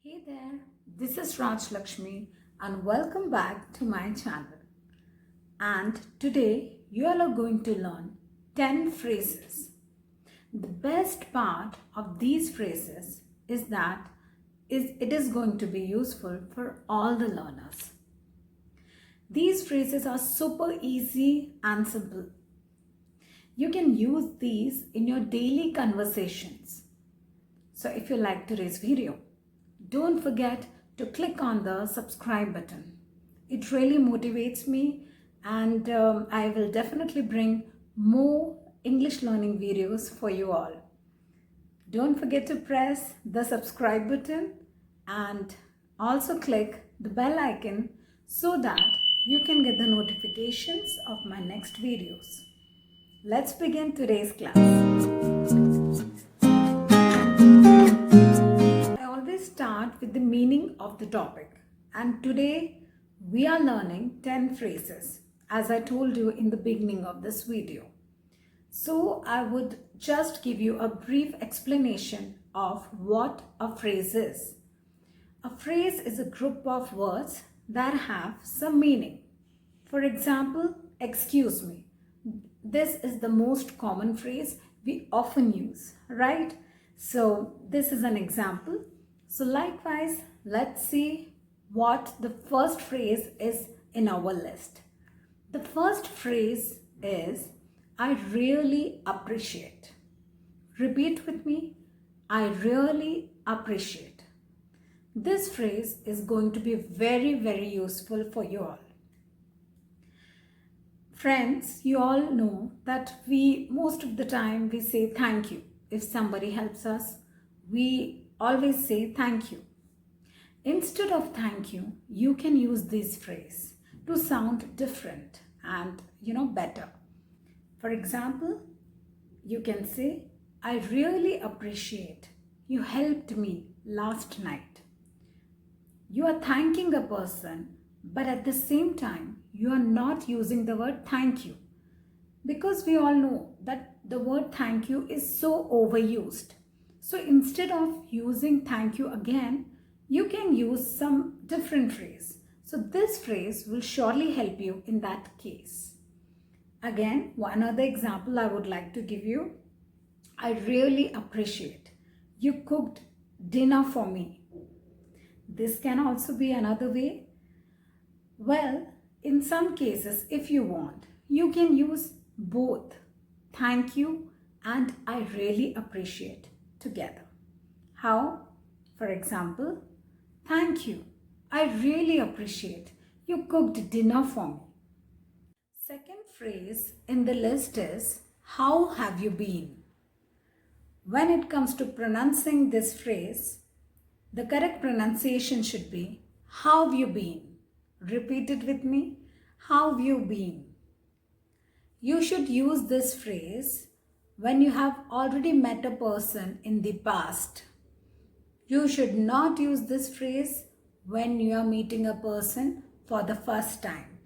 Hey there, this is Raj Lakshmi and welcome back to my channel. And today you all are going to learn 10 phrases. The best part of these phrases is that it is going to be useful for all the learners. These phrases are super easy and simple. You can use these in your daily conversations. So if you like today's video, don't forget to click on the subscribe button. It really motivates me and I will definitely bring more English learning videos for you all. Don't forget to press the subscribe button and also click the bell icon so that you can get the notifications of my next videos. Let's begin today's class. I always start with the meaning of the topic, and today we are learning 10 phrases as I told you in the beginning of this video. So I would just give you a brief explanation of what a phrase is. A phrase is a group of words that have some meaning. For example, excuse me. This is the most common phrase we often use, right? So this is an example. So likewise, let's see what the first phrase is in our list. The first phrase is, I really appreciate. Repeat with me, I really appreciate. This phrase is going to be very, very useful for you all. Friends, you all know that most of the time we say thank you. If somebody helps us, we always say thank you. Instead of thank you, you can use this phrase to sound different and better. For example, you can say, I really appreciate you helped me last night. You are thanking a person, but at the same time, you are not using the word thank you. Because we all know that the word thank you is so overused. So instead of using thank you again, you can use some different phrase. So this phrase will surely help you in that case. Again, one other example I would like to give you. I really appreciate you cooked dinner for me. This can also be another way. Well, in some cases, if you want, you can use both thank you and I really appreciate together. How? For example, thank you. I really appreciate you cooked dinner for me. Second phrase in the list is, how have you been? When it comes to pronouncing this phrase, the correct pronunciation should be, how have you been? Repeat it with me. How have you been? You should use this phrase when you have already met a person in the past. You should not use this phrase when you are meeting a person for the first time.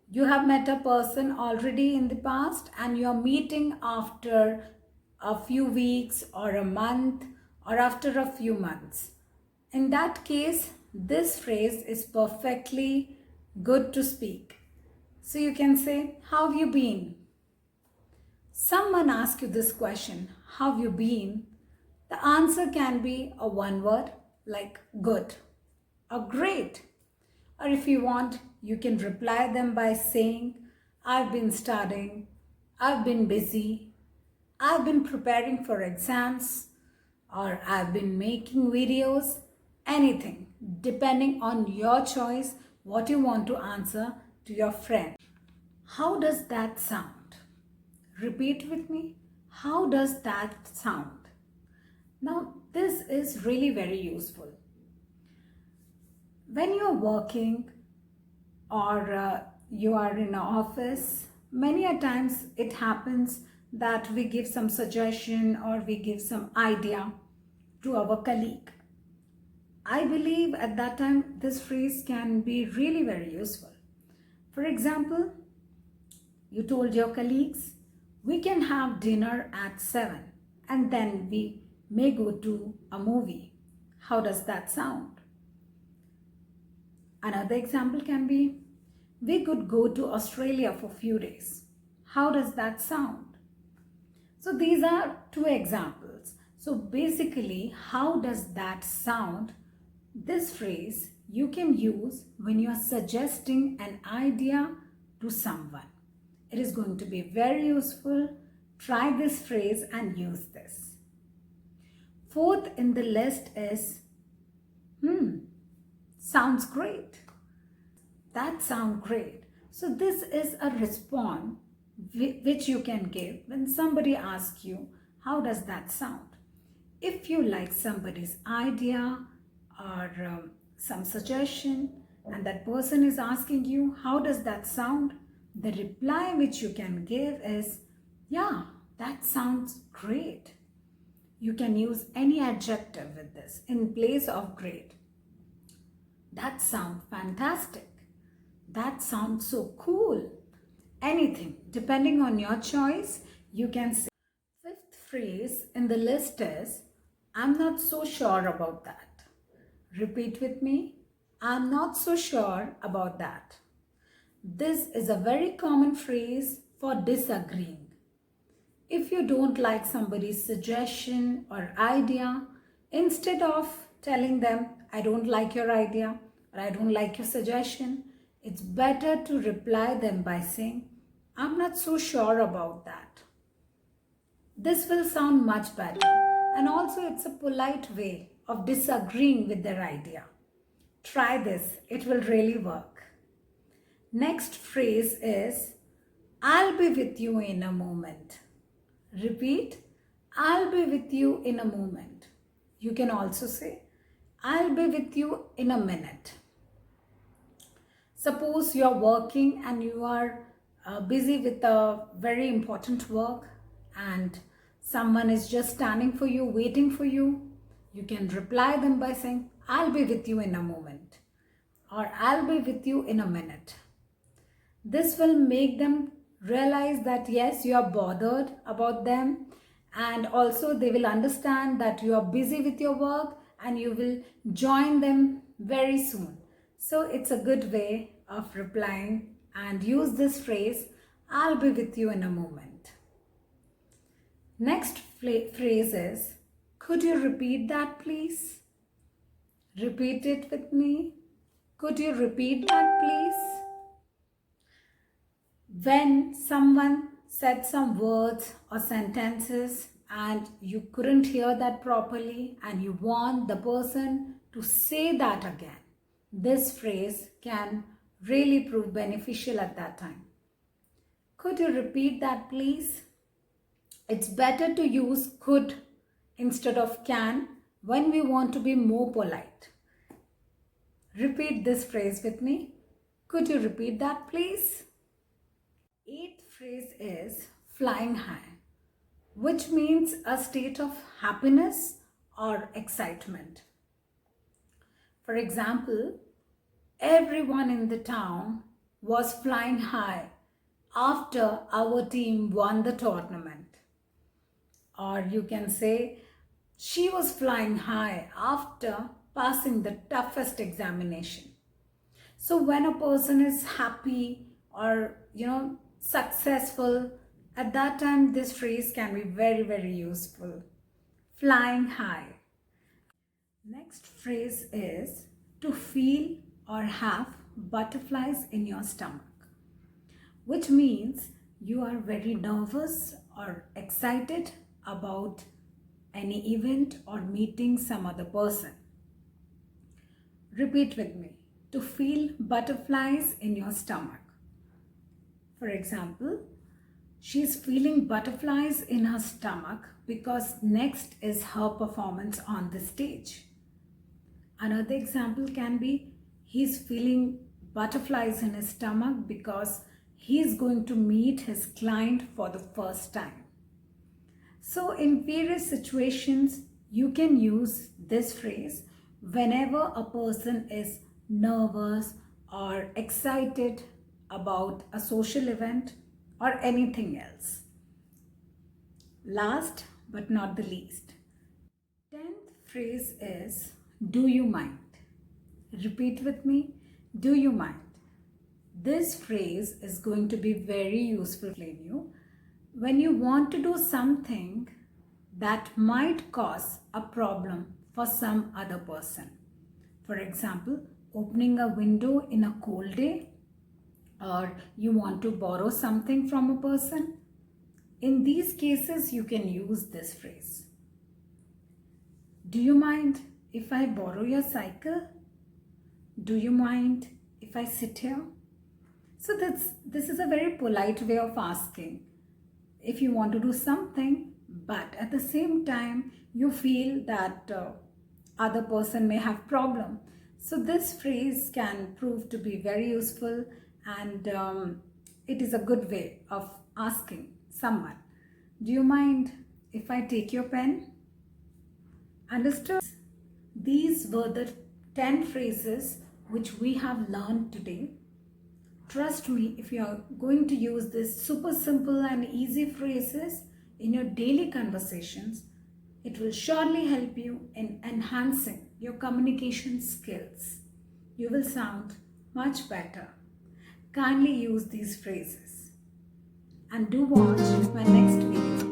You have met a person already in the past and you are meeting after a few weeks or a month or after a few months. In that case, this phrase is perfectly good to speak. So you can say, how have you been? Someone asks you this question, how have you been? The answer can be a one word like good or great. Or if you want, you can reply them by saying, I've been studying, I've been busy, I've been preparing for exams, or I've been making videos, anything, depending on your choice, what you want to answer to your friend. How does that sound? Repeat with me. How does that sound? Now, this is really very useful. When you're working or you are in an office, many a times it happens that we give some suggestion or we give some idea to our colleague. I believe at that time this phrase can be really very useful. For example, you told your colleagues, we can have dinner at 7 and then we may go to a movie. How does that sound? Another example can be, we could go to Australia for a few days. How does that sound? So these are two examples. So basically, how does that sound? This phrase you can use when you are suggesting an idea to someone. It is going to be very useful. Try this phrase and use this. Fourth in the list is, sounds great. That sounds great. So this is a response which you can give when somebody asks you, how does that sound? If you like somebody's idea or some suggestion and that person is asking you, how does that sound? The reply which you can give is, yeah, that sounds great. You can use any adjective with this in place of great. That sounds fantastic. That sounds so cool. Anything, depending on your choice, you can say. Fifth phrase in the list is, I'm not so sure about that. Repeat with me. I'm not so sure about that. This is a very common phrase for disagreeing. If you don't like somebody's suggestion or idea, instead of telling them, I don't like your idea or I don't like your suggestion, it's better to reply them by saying, I'm not so sure about that. This will sound much better, and also it's a polite way of disagreeing with their idea. Try this, it will really work. Next phrase is, I'll be with you in a moment. Repeat, I'll be with you in a moment. You can also say, I'll be with you in a minute. Suppose you are working and you are busy with a very important work and someone is just standing for you, waiting for you. You can reply them by saying, I'll be with you in a moment or I'll be with you in a minute. This will make them realize that yes, you are bothered about them, and also they will understand that you are busy with your work and you will join them very soon. So it's a good way of replying, and use this phrase, I'll be with you in a moment. Next phrase is, could you repeat that please? Repeat it with me. Could you repeat that please? When someone said some words or sentences and you couldn't hear that properly and you want the person to say that again, this phrase can really prove beneficial at that time. Could you repeat that please? It's better to use could instead of can when we want to be more polite. Repeat this phrase with me. Could you repeat that please? Eighth phrase is flying high, which means a state of happiness or excitement. For example, everyone in the town was flying high after our team won the tournament. Or you can say, she was flying high after passing the toughest examination. So when a person is happy or, successful, at that time this phrase can be very, very useful. Flying high. Next phrase is to feel or have butterflies in your stomach, which means you are very nervous or excited about any event or meeting some other person. Repeat with me. To feel butterflies in your stomach. For example, she is feeling butterflies in her stomach because next is her performance on the stage. Another example can be, he's feeling butterflies in his stomach because he's going to meet his client for the first time. So in various situations, you can use this phrase whenever a person is nervous or excited about a social event or anything else. Last but not the least, 10th phrase is Do you mind? Repeat with me. Do you mind? This phrase is going to be very useful for you when you want to do something that might cause a problem for some other person. For example, opening a window in a cold day, or you want to borrow something from a person. In these cases, you can use this phrase. Do you mind if I borrow your cycle? Do you mind if I sit here? So this is a very polite way of asking if you want to do something, but at the same time you feel that other person may have problem. So this phrase can prove to be very useful, and it is a good way of asking someone. Do you mind if I take your pen? Understood? These were the 10 phrases which we have learned today. Trust me, if you are going to use these super simple and easy phrases in your daily conversations, it will surely help you in enhancing your communication skills. You will sound much better. Kindly use these phrases and do watch my next video.